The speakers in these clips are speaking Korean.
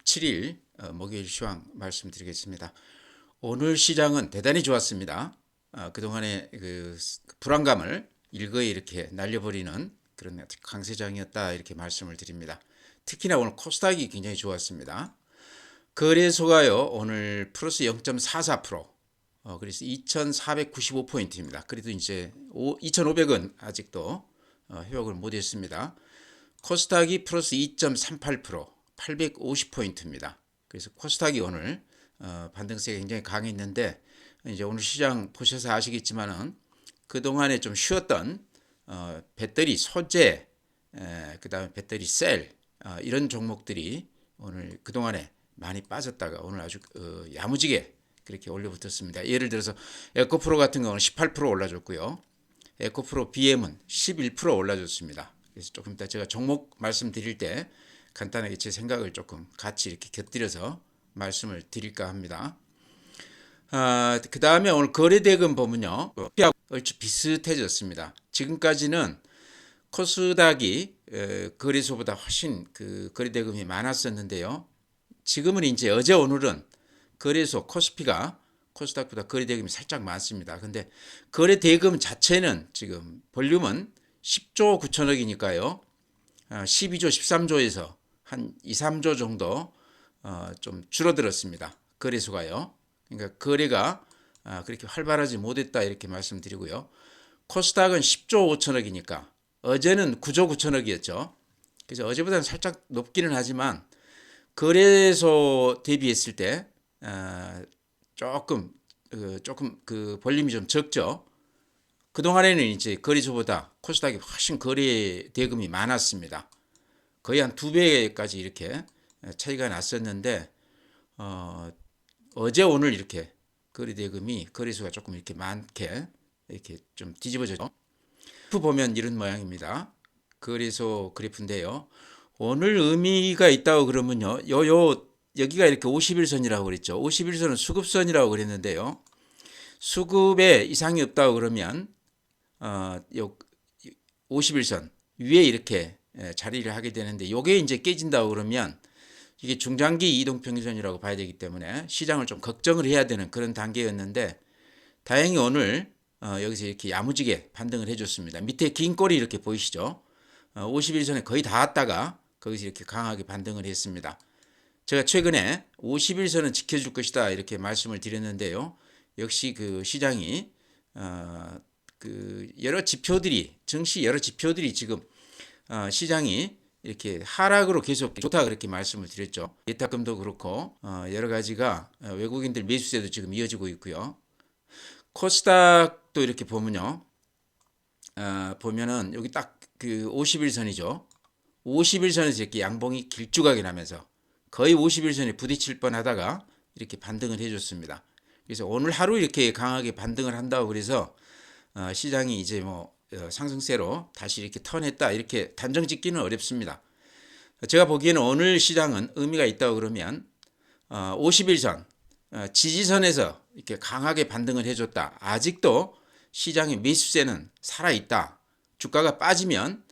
17일 목요일 시황 말씀드리겠습니다. 오늘 시장은 대단히 좋았습니다. 그동안의 그 불안감을 일거에 이렇게 날려버리는 그런 강세장이었다 이렇게 말씀을 드립니다. 특히나 오늘 코스닥이 굉장히 좋았습니다. 거래소가요 오늘 플러스 0.44%, 그래서 2,495포인트입니다. 그래도 이제 2,500은 아직도 회복을 못했습니다. 코스닥이 플러스 2.38%, 850포인트입니다. 그래서 코스닥이 오늘 반등세가 굉장히 강했는데, 이제 오늘 시장 보셔서 아시겠지만은 그동안에 좀 쉬었던 배터리 소재, 그다음에 배터리 셀, 이런 종목들이 오늘 그동안에 많이 빠졌다가 오늘 아주 야무지게 그렇게 올려붙었습니다. 예를 들어서 에코프로 같은 경우는 18% 올라줬고요. 에코프로 BM은 11% 올라줬습니다. 그래서 조금 이따 제가 종목 말씀드릴 때 간단하게 제 생각을 조금 같이 이렇게 곁들여서 말씀을 드릴까 합니다. 그 다음에 오늘 거래대금 보면요, 얼추 비슷해졌습니다. 지금까지는 코스닥이 거래소보다 훨씬 그 거래대금이 많았었는데요. 지금은 이제 어제 오늘은 거래소 코스피가 코스닥보다 거래대금이 살짝 많습니다. 근데 거래대금 자체는 지금 볼륨은 10조 9천억이니까요. 12조 13조에서 한 2, 3조 정도 좀 줄어들었습니다. 거래소가요. 그러니까 거래가 그렇게 활발하지 못했다 이렇게 말씀드리고요. 코스닥은 10조 5천억이니까 어제는 9조 9천억이었죠. 그래서 어제보다는 살짝 높기는 하지만 거래소 대비했을 때 조금 그 볼륨이 좀 적죠. 그동안에는 이제 거래소보다 코스닥이 훨씬 거래 대금이 많았습니다. 거의 한 2배까지 이렇게 차이가 났었는데 어제 오늘 이렇게 거래 대금이 거래소가 조금 이렇게 많게 이렇게 좀 뒤집어졌죠. 그래프 보면 이런 모양입니다. 거래소 그래프인데요. 오늘 의미가 있다고 그러면요. 여기가 이렇게 50일선이라고 그랬죠. 50일선은 수급선이라고 그랬는데요. 수급에 이상이 없다고 그러면 50일선 위에 이렇게 자리를 하게 되는데, 이게 이제 깨진다고 그러면 이게 중장기 이동평균선이라고 봐야 되기 때문에 시장을 좀 걱정을 해야 되는 그런 단계였는데, 다행히 오늘 여기서 이렇게 야무지게 반등을 해줬습니다. 밑에 긴 꼬리 이렇게 보이시죠? 50일선에 거의 닿았다가 거기서 이렇게 강하게 반등을 했습니다. 제가 최근에 50일선은 지켜줄 것이다 이렇게 말씀을 드렸는데요. 역시 그 시장이 그 여러 지표들이, 증시 여러 지표들이 지금 시장이 이렇게 하락으로 계속 좋다 그렇게 말씀을 드렸죠. 예탁금도 그렇고 여러 가지가 외국인들 매수세도 지금 이어지고 있고요. 코스닥도 이렇게 보면요, 보면은 여기 딱 그 50일선이죠. 50일선에서 이렇게 양봉이 길쭉하게 나면서 거의 50일선에 부딪힐 뻔하다가 이렇게 반등을 해줬습니다. 그래서 오늘 하루 이렇게 강하게 반등을 한다고 그래서 시장이 이제 뭐 상승세로 다시 이렇게 턴했다 이렇게 단정 짓기는 어렵습니다. 제가 보기에는 오늘 시장은 의미가 있다고 그러면 50일선 지지선에서 이렇게 강하게 반등을 해줬다. 아직도 시장의 매수세는 살아있다. 주가가 빠지면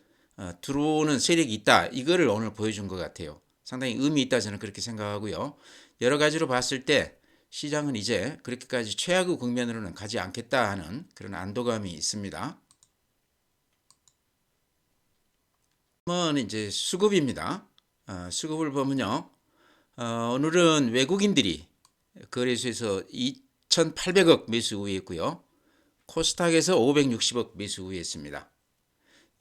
들어오는 세력이 있다. 이거를 오늘 보여준 것 같아요. 상당히 의미 있다 저는 그렇게 생각하고요. 여러 가지로 봤을 때 시장은 이제 그렇게까지 최악의 국면으로는 가지 않겠다 하는 그런 안도감이 있습니다. 다음은 이제 수급입니다. 수급을 보면요, 오늘은 외국인들이 거래소에서 2,800억 매수 우위했고요. 코스닥에서 560억 매수 우위했습니다.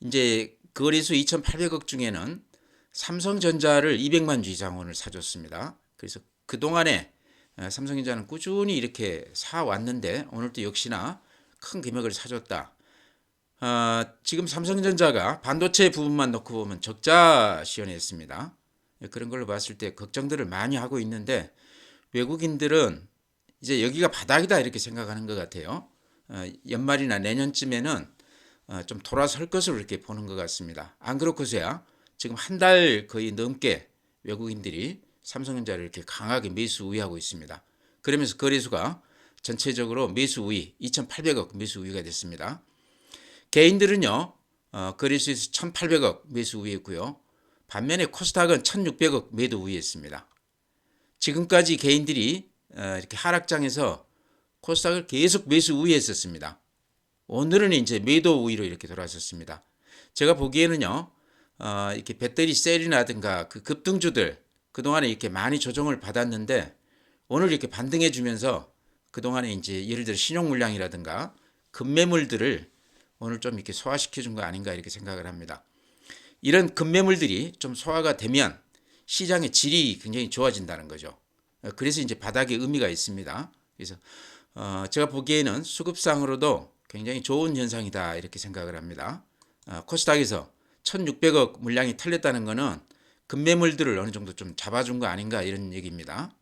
이제 거래소 2,800억 중에는 삼성전자를 200만 주 이상 오늘 사줬습니다. 그래서 그동안에 삼성전자는 꾸준히 이렇게 사왔는데 오늘도 역시나 큰 금액을 사줬다. 지금 삼성전자가 반도체 부분만 놓고 보면 적자 시현했습니다. 그런 걸로 봤을 때 걱정들을 많이 하고 있는데 외국인들은 이제 여기가 바닥이다 이렇게 생각하는 것 같아요. 연말이나 내년쯤에는 좀 돌아설 것으로 이렇게 보는 것 같습니다. 안 그렇고서야 지금 한 달 거의 넘게 외국인들이 삼성전자를 이렇게 강하게 매수 우위하고 있습니다. 그러면서 거래소가 전체적으로 매수 우위 2,800억 매수 우위가 됐습니다. 개인들은요, 거래소에서 1,800억 매수 우위했고요. 반면에 코스닥은 1,600억 매도 우위했습니다. 지금까지 개인들이 이렇게 하락장에서 코스닥을 계속 매수 우위했었습니다. 오늘은 이제 매도 우위로 이렇게 돌아섰습니다. 제가 보기에는요, 이렇게 배터리 셀이라든가 그 급등주들 그동안에 이렇게 많이 조정을 받았는데 오늘 이렇게 반등해 주면서 그동안에 이제 예를 들어 신용 물량이라든가 급매물들을 오늘 좀 이렇게 소화시켜 준 거 아닌가 이렇게 생각을 합니다. 이런 급매물들이 좀 소화가 되면 시장의 질이 굉장히 좋아진다는 거죠. 그래서 이제 바닥에 의미가 있습니다. 그래서 제가 보기에는 수급상으로도 굉장히 좋은 현상이다 이렇게 생각을 합니다. 코스닥에서 1600억 물량이 털렸다는 것은 급매물들을 어느 정도 좀 잡아준 거 아닌가 이런 얘기입니다.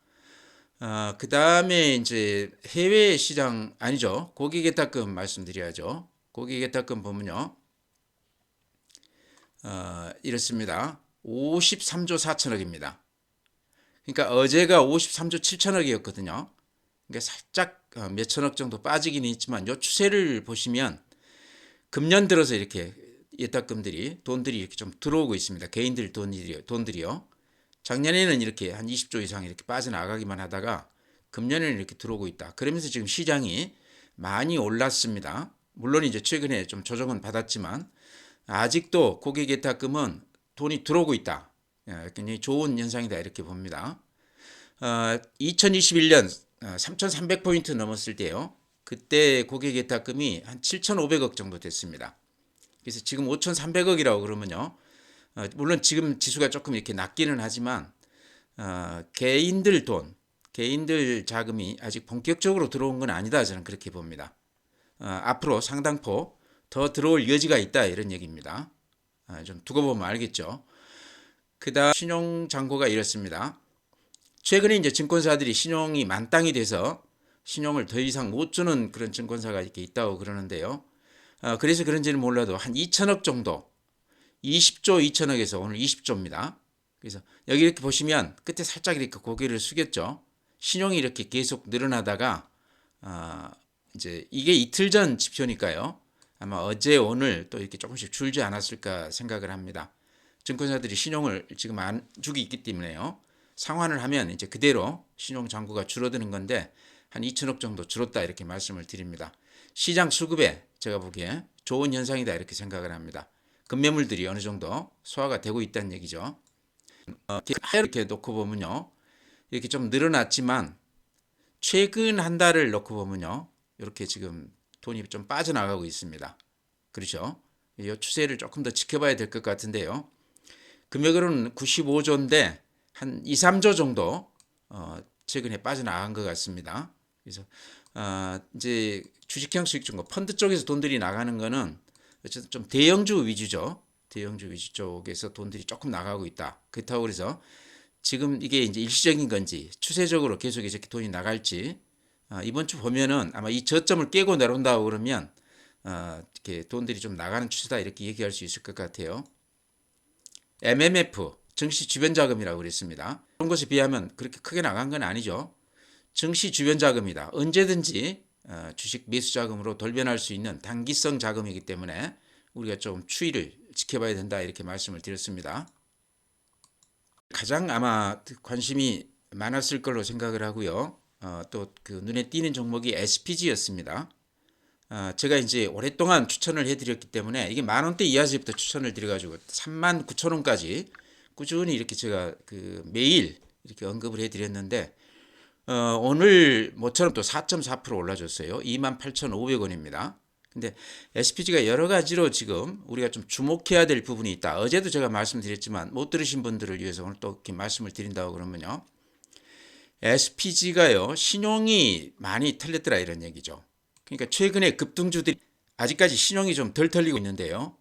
그 다음에 이제 해외 시장 아니죠. 고객예탁금 말씀드려야죠. 고객예탁금 보면요. 이렇습니다. 53조 4천억입니다. 그러니까 어제가 53조 7천억이었거든요. 그러니까 살짝 몇천억 정도 빠지긴 했지만 이 추세를 보시면 금년 들어서 이렇게 예탁금들이 돈들이 이렇게 좀 들어오고 있습니다. 개인들 돈들이요. 작년에는 이렇게 한 20조 이상 이렇게 빠져나가기만 하다가 금년에는 이렇게 들어오고 있다. 그러면서 지금 시장이 많이 올랐습니다. 물론 이제 최근에 좀 조정은 받았지만 아직도 고객 예탁금은 돈이 들어오고 있다. 굉장히 좋은 현상이다 이렇게 봅니다. 2021년 3,300포인트 넘었을 때요. 그때 고객 예탁금이 한 7,500억 정도 됐습니다. 그래서 지금 5,300억이라고 그러면요. 물론 지금 지수가 조금 이렇게 낮기는 하지만 개인들 돈, 개인들 자금이 아직 본격적으로 들어온 건 아니다. 저는 그렇게 봅니다. 앞으로 상당폭 더 들어올 여지가 있다 이런 얘기입니다. 좀 두고 보면 알겠죠. 그다음 신용 잔고가 이렇습니다. 최근에 이제 증권사들이 신용이 만땅이 돼서 신용을 더 이상 못 주는 그런 증권사가 이렇게 있다고 그러는데요. 그래서 그런지는 몰라도 한 2천억 정도, 20조 2천억에서 오늘 20조입니다. 그래서 여기 이렇게 보시면 끝에 살짝 이렇게 고개를 숙였죠. 신용이 이렇게 계속 늘어나다가 이제 이게 이틀 전 지표니까요. 아마 어제 오늘 또 이렇게 조금씩 줄지 않았을까 생각을 합니다. 증권사들이 신용을 지금 안 주고 있기 때문에요. 상환을 하면 이제 그대로 신용 잔고가 줄어드는 건데 한 2천억 정도 줄었다 이렇게 말씀을 드립니다. 시장 수급에 제가 보기에 좋은 현상이다 이렇게 생각을 합니다. 급매물들이 어느 정도 소화가 되고 있다는 얘기죠. 이렇게 놓고 보면요. 이렇게 좀 늘어났지만 최근 한 달을 놓고 보면요. 이렇게 지금 돈이 좀 빠져나가고 있습니다. 그렇죠? 이 추세를 조금 더 지켜봐야 될 것 같은데요. 금액으로는 95조인데 한 2, 3조 정도 최근에 빠져나간 것 같습니다. 그래서 이제 주식형 수익증권 펀드 쪽에서 돈들이 나가는 거는 어쨌든 좀 대형주 위주죠. 대형주 위주 쪽에서 돈들이 조금 나가고 있다. 그렇다고 그래서 지금 이게 이제 일시적인 건지 추세적으로 계속 이렇게 돈이 나갈지 이번 주 보면은 아마 이 저점을 깨고 내려온다고 그러면 이렇게 돈들이 좀 나가는 추세다 이렇게 얘기할 수 있을 것 같아요. MMF 증시 주변 자금이라고 그랬습니다. 그런 것에 비하면 그렇게 크게 나간 건 아니죠. 증시 주변 자금이다. 언제든지 주식 매수 자금으로 돌변할 수 있는 단기성 자금이기 때문에 우리가 좀 추이를 지켜봐야 된다 이렇게 말씀을 드렸습니다. 가장 아마 관심이 많았을 걸로 생각을 하고요. 또 그 눈에 띄는 종목이 SPG였습니다. 제가 이제 오랫동안 추천을 해드렸기 때문에 이게 10,000원대 이하서부터 추천을 드려가지고 39,000원까지 꾸준히 이렇게 제가 그 매일 이렇게 언급을 해드렸는데 오늘 모처럼 또 4.4% 올라줬어요. 28,500원입니다. 근데 SPG가 여러 가지로 지금 우리가 좀 주목해야 될 부분이 있다. 어제도 제가 말씀드렸지만 못 들으신 분들을 위해서 오늘 또 이렇게 말씀을 드린다고 그러면요. SPG가요. 신용이 많이 털렸더라 이런 얘기죠. 그러니까 최근에 급등주들이 아직까지 신용이 좀 덜 털리고 있는데요.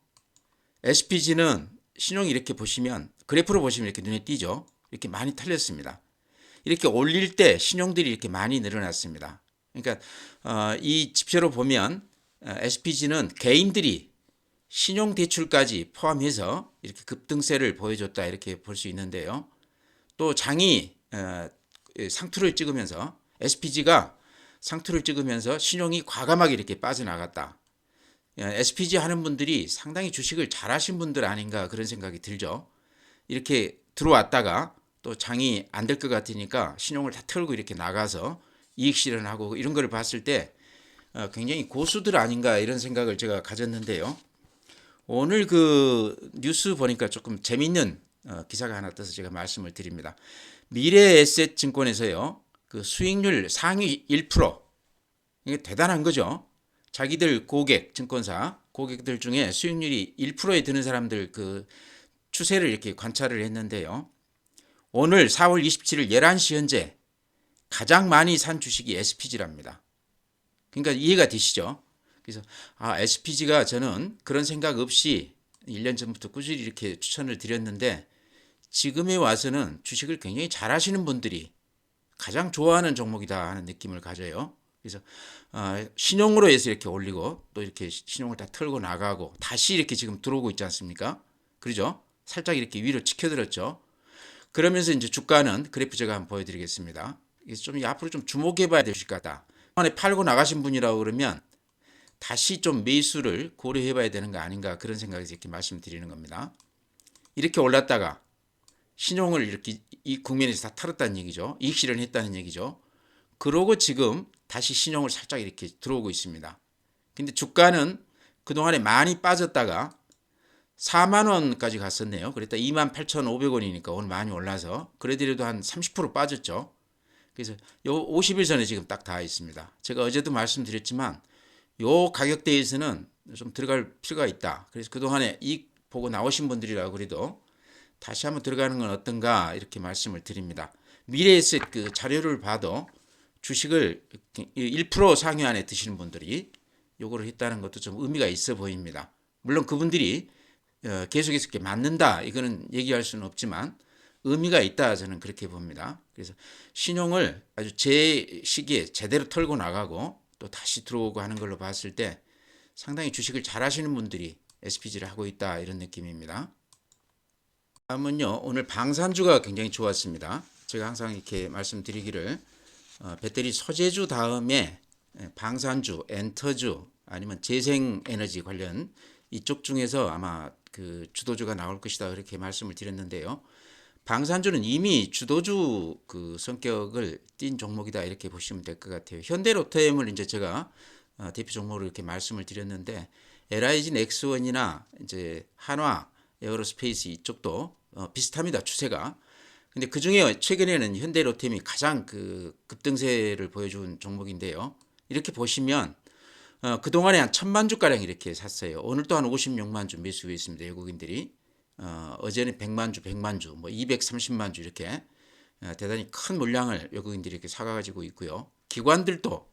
SPG는 신용이 이렇게 보시면 그래프로 보시면 이렇게 눈에 띄죠. 이렇게 많이 털렸습니다. 이렇게 올릴 때 신용들이 이렇게 많이 늘어났습니다. 그러니까 이 지표로 보면 SPG는 개인들이 신용대출까지 포함해서 이렇게 급등세를 보여줬다 이렇게 볼 수 있는데요. 또 장이 상투를 찍으면서 SPG가 상투를 찍으면서 신용이 과감하게 이렇게 빠져나갔다. SPG 하는 분들이 상당히 주식을 잘하신 분들 아닌가 그런 생각이 들죠. 이렇게 들어왔다가 또 장이 안 될 것 같으니까 신용을 다 털고 이렇게 나가서 이익 실현하고 이런 걸 봤을 때 굉장히 고수들 아닌가 이런 생각을 제가 가졌는데요. 오늘 그 뉴스 보니까 조금 재밌는 기사가 하나 떠서 제가 말씀을 드립니다. 미래에셋증권에서요, 그 수익률 상위 1%, 이게 대단한 거죠. 자기들 고객, 증권사 고객들 중에 수익률이 1%에 드는 사람들 그 추세를 이렇게 관찰을 했는데요. 오늘 4월 27일 11시 현재 가장 많이 산 주식이 SPG랍니다. 그러니까 이해가 되시죠? 그래서 SPG가 저는 그런 생각 없이 1년 전부터 꾸준히 이렇게 추천을 드렸는데 지금에 와서는 주식을 굉장히 잘하시는 분들이 가장 좋아하는 종목이다 하는 느낌을 가져요. 그래서 신용으로 해서 이렇게 올리고 또 이렇게 신용을 다 털고 나가고 다시 이렇게 지금 들어오고 있지 않습니까? 그러죠? 살짝 이렇게 위로 치켜들었죠. 그러면서 이제 주가는 그래프 제가 한번 보여드리겠습니다. 이게 좀 앞으로 좀 주목해봐야 될 것 같다. 안에 팔고 나가신 분이라고 그러면 다시 좀 매수를 고려해봐야 되는 거 아닌가 그런 생각에서 이렇게 말씀드리는 겁니다. 이렇게 올랐다가 신용을 이렇게 이 국면에서 다 털었다는 얘기죠. 이익 실현했다는 얘기죠. 그러고 지금 다시 신용을 살짝 이렇게 들어오고 있습니다. 근데 주가는 그동안에 많이 빠졌다가 4만 원까지 갔었네요. 그랬다 28,500원이니까 오늘 많이 올라서 그래도 한 30% 빠졌죠. 그래서 요 50일선에 지금 딱 닿아 있습니다. 제가 어제도 말씀드렸지만 요 가격대에서는 좀 들어갈 필요가 있다. 그래서 그동안에 이익 보고 나오신 분들이라고 그래도 다시 한번 들어가는 건 어떤가 이렇게 말씀을 드립니다. 미래에셋 그 자료를 봐도 주식을 1% 상위 안에 드시는 분들이 요거를 했다는 것도 좀 의미가 있어 보입니다. 물론 그분들이 계속해서 이렇게 맞는다 이거는 얘기할 수는 없지만 의미가 있다 저는 그렇게 봅니다. 그래서 신용을 아주 제 시기에 제대로 털고 나가고 또 다시 들어오고 하는 걸로 봤을 때 상당히 주식을 잘 하시는 분들이 SPG를 하고 있다 이런 느낌입니다. 다음은요, 오늘 방산주가 굉장히 좋았습니다. 제가 항상 이렇게 말씀드리기를 배터리 소재주 다음에 방산주, 엔터주 아니면 재생에너지 관련 이쪽 중에서 아마 그 주도주가 나올 것이다 그렇게 말씀을 드렸는데요. 방산주는 이미 주도주 그 성격을 띈 종목이다 이렇게 보시면 될 것 같아요. 현대로템을 이제 제가 대표 종목으로 이렇게 말씀을 드렸는데 LIG 넥스원이나 이제 한화 에어로스페이스 이쪽도 비슷합니다 추세가. 근데 그 중에 최근에는 현대로템이 가장 그 급등세를 보여준 종목인데요. 이렇게 보시면 그동안에 한 1000만 주가량 이렇게 샀어요. 오늘 또 한 56만 주 매수해 있습니다. 외국인들이. 어제는 100만 주, 100만 주, 뭐 230만 주 이렇게 대단히 큰 물량을 외국인들이 이렇게 사가지고 있고요. 기관들도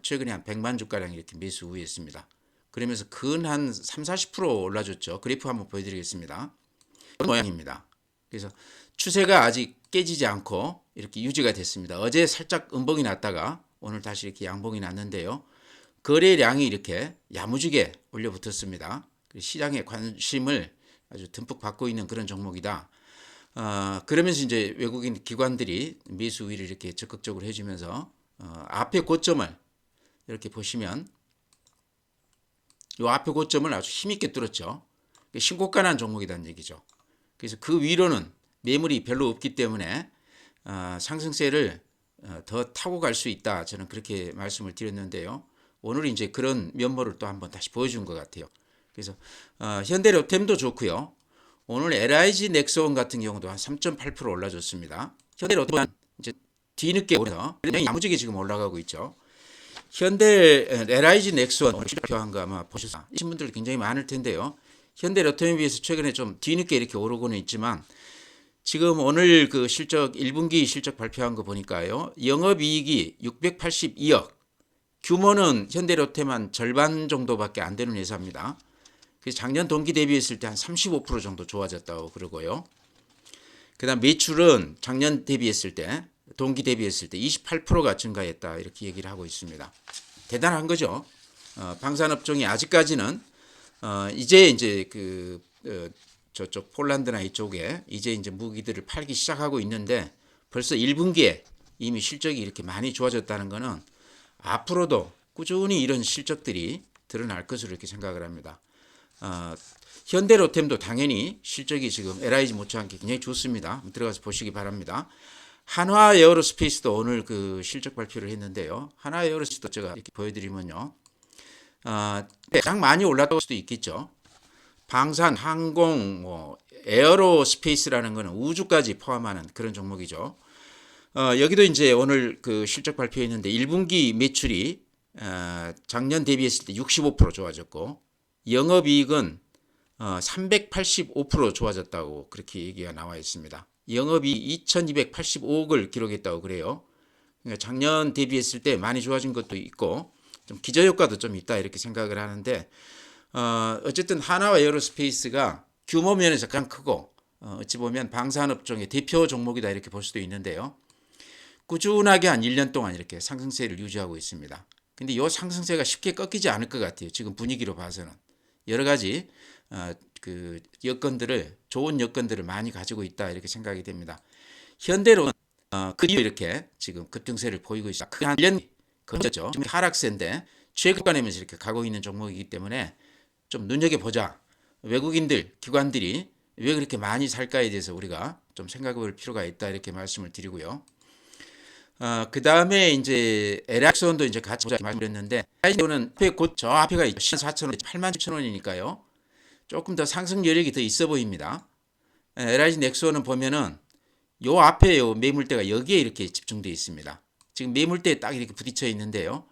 최근에 한 100만 주가량 이렇게 매수 후했습니다. 그러면서 근 한 3, 40% 올라줬죠. 그래프 한번 보여드리겠습니다. 이런 모양입니다. 그래서 추세가 아직 깨지지 않고 이렇게 유지가 됐습니다. 어제 살짝 음봉이 났다가 오늘 다시 이렇게 양봉이 났는데요. 거래량이 이렇게 야무지게 올려붙었습니다. 시장의 관심을 아주 듬뿍 받고 있는 그런 종목이다. 그러면서 이제 외국인 기관들이 매수 우위를 이렇게 적극적으로 해주면서 앞에 고점을 이렇게 보시면 이 앞에 고점을 아주 힘있게 뚫었죠. 신고가 난 종목이라는 얘기죠. 그래서 그 위로는 매물이 별로 없기 때문에 상승세를 더 타고 갈 수 있다. 저는 그렇게 말씀을 드렸는데요. 오늘 이제 그런 면모를 또 한번 다시 보여준 것 같아요. 그래서 현대로템도 좋고요. 오늘 LIG 넥스원 같은 경우도 한 3.8% 올라줬습니다. 현대로템은 이제 뒤늦게 오르서 야무지게 지금 올라가고 있죠. 현대 LIG 넥스원 오늘 실적표한 거 아마 보셨어요. 이 분들 굉장히 많을 텐데요. 현대로템에 비해서 최근에 좀 뒤늦게 이렇게 오르고는 있지만 지금 오늘 그 실적 1분기 실적 발표한 거 보니까요. 영업이익이 682억. 규모는 현대로템 한 절반 정도밖에 안 되는 회사입니다. 그래서 작년 동기 대비했을 때 한 35% 정도 좋아졌다고 그러고요. 그다음 매출은 작년 대비했을 때 동기 대비했을 때 28%가 증가했다 이렇게 얘기를 하고 있습니다. 대단한 거죠. 방산업종이 아직까지는 이제 그 저쪽 폴란드나 이쪽에 이제 무기들을 팔기 시작하고 있는데 벌써 1분기에 이미 실적이 이렇게 많이 좋아졌다는 것은 앞으로도 꾸준히 이런 실적들이 드러날 것으로 이렇게 생각을 합니다. 현대로템도 당연히 실적이 지금 LIG 못지않게 굉장히 좋습니다. 한번 들어가서 보시기 바랍니다. 한화 에어로스페이스도 오늘 그 실적 발표를 했는데요. 한화 에어로스페이스도 제가 이렇게 보여드리면요. 가장 많이 올랐다고 할 수도 있겠죠. 방산, 항공, 뭐 에어로스페이스라는 것은 우주까지 포함하는 그런 종목이죠. 여기도 이제 오늘 그 실적 발표했는데 1분기 매출이 작년 대비했을 때 65% 좋아졌고 영업이익은 385% 좋아졌다고 그렇게 얘기가 나와 있습니다. 영업이 2,285억을 기록했다고 그래요. 그러니까 작년 대비했을 때 많이 좋아진 것도 있고 좀 기저효과도 좀 있다 이렇게 생각을 하는데 어쨌든 한화와 에어로스페이스가 규모 면에서 가장 크고 어찌 보면 방산업종의 대표 종목이다 이렇게 볼 수도 있는데요. 꾸준하게 한 1년 동안 이렇게 상승세를 유지하고 있습니다. 근데 이 상승세가 쉽게 꺾이지 않을 것 같아요. 지금 분위기로 봐서는 여러 가지 그 여건들을 좋은 여건들을 많이 가지고 있다 이렇게 생각이 됩니다. 현대로는 그 이후 이렇게 지금 급등세를 보이고 있다. 한 1년 걸렸죠. 지금 하락세인데 최고가내면서 이렇게 가고 있는 종목이기 때문에 좀 눈여겨보자. 외국인들, 기관들이 왜 그렇게 많이 살까에 대해서 우리가 좀 생각해볼 필요가 있다 이렇게 말씀을 드리고요. 그 다음에 이제 LIX원도 이제 같이 보자 말씀드렸는데 LIX는 곧 저 앞에가 14,000원, 87,000원이니까요. 조금 더 상승 여력이 더 있어 보입니다. LIG 넥스원은 보면은 요 앞에 요 매물대가 여기에 이렇게 집중되어 있습니다. 지금 매물대에 딱 이렇게 부딪혀 있는데요.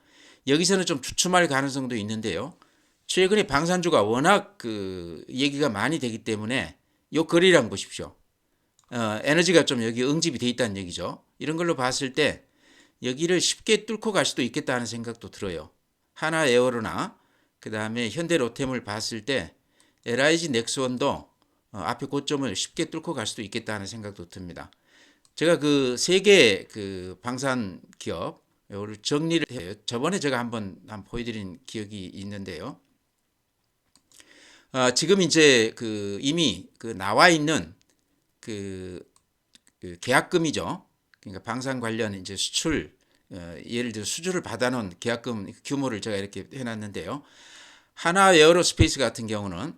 여기서는 좀 주춤할 가능성도 있는데요. 최근에 방산주가 워낙 그 얘기가 많이 되기 때문에 요 거리랑 보십시오. 에너지가 좀 여기 응집이 돼 있다는 얘기죠. 이런 걸로 봤을 때 여기를 쉽게 뚫고 갈 수도 있겠다 하는 생각도 들어요. 하나 에어로나 그 다음에 현대로템을 봤을 때 LIG 넥스원도 앞에 고점을 쉽게 뚫고 갈 수도 있겠다 하는 생각도 듭니다. 제가 그 세 개 그 방산 기업 를 정리를 해요. 저번에 제가 한번 보여드린 기억이 있는데요. 지금 이제 그 이미 그 나와 있는 그 계약금이죠. 그러니까 방산 관련 이제 수출 예를 들어 수주를 받아놓은 계약금 규모를 제가 이렇게 해놨는데요. 하나 에어로스페이스 같은 경우는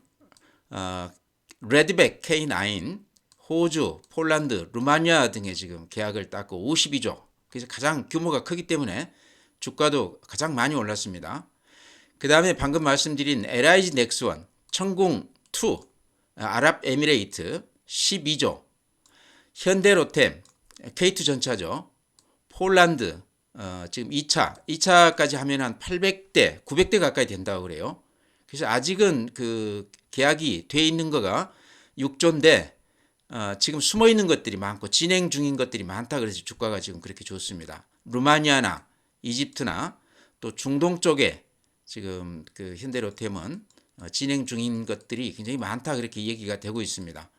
레드백 K9 호주, 폴란드, 루마니아 등의 지금 계약을 땄고 52조. 그래서 가장 규모가 크기 때문에 주가도 가장 많이 올랐습니다. 그 다음에 방금 말씀드린 LIG 넥스원, 천궁2, 아랍에미레이트 12조, 현대로템, K2전차죠. 폴란드 지금 2차까지 하면 한 800대, 900대 가까이 된다고 그래요. 그래서 아직은 그 계약이 돼 있는 거가 6조인데 지금 숨어 있는 것들이 많고 진행 중인 것들이 많다 그래서 주가가 지금 그렇게 좋습니다. 루마니아나 이집트나 또 중동 쪽에 지금 그 현대로템은 진행 중인 것들이 굉장히 많다 그렇게 얘기가 되고 있습니다.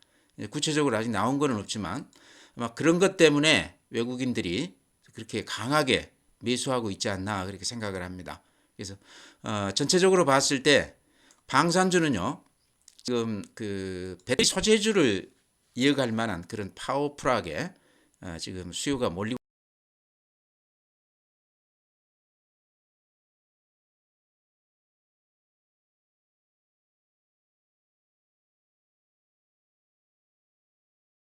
구체적으로 아직 나온 건 없지만 아마 그런 것 때문에 외국인들이 그렇게 강하게 매수하고 있지 않나 그렇게 생각을 합니다. 그래서 전체적으로 봤을 때 방산주는요 지금 그 배터리 소재주를 이어갈 만한 그런 파워풀하게 지금 수요가 몰리고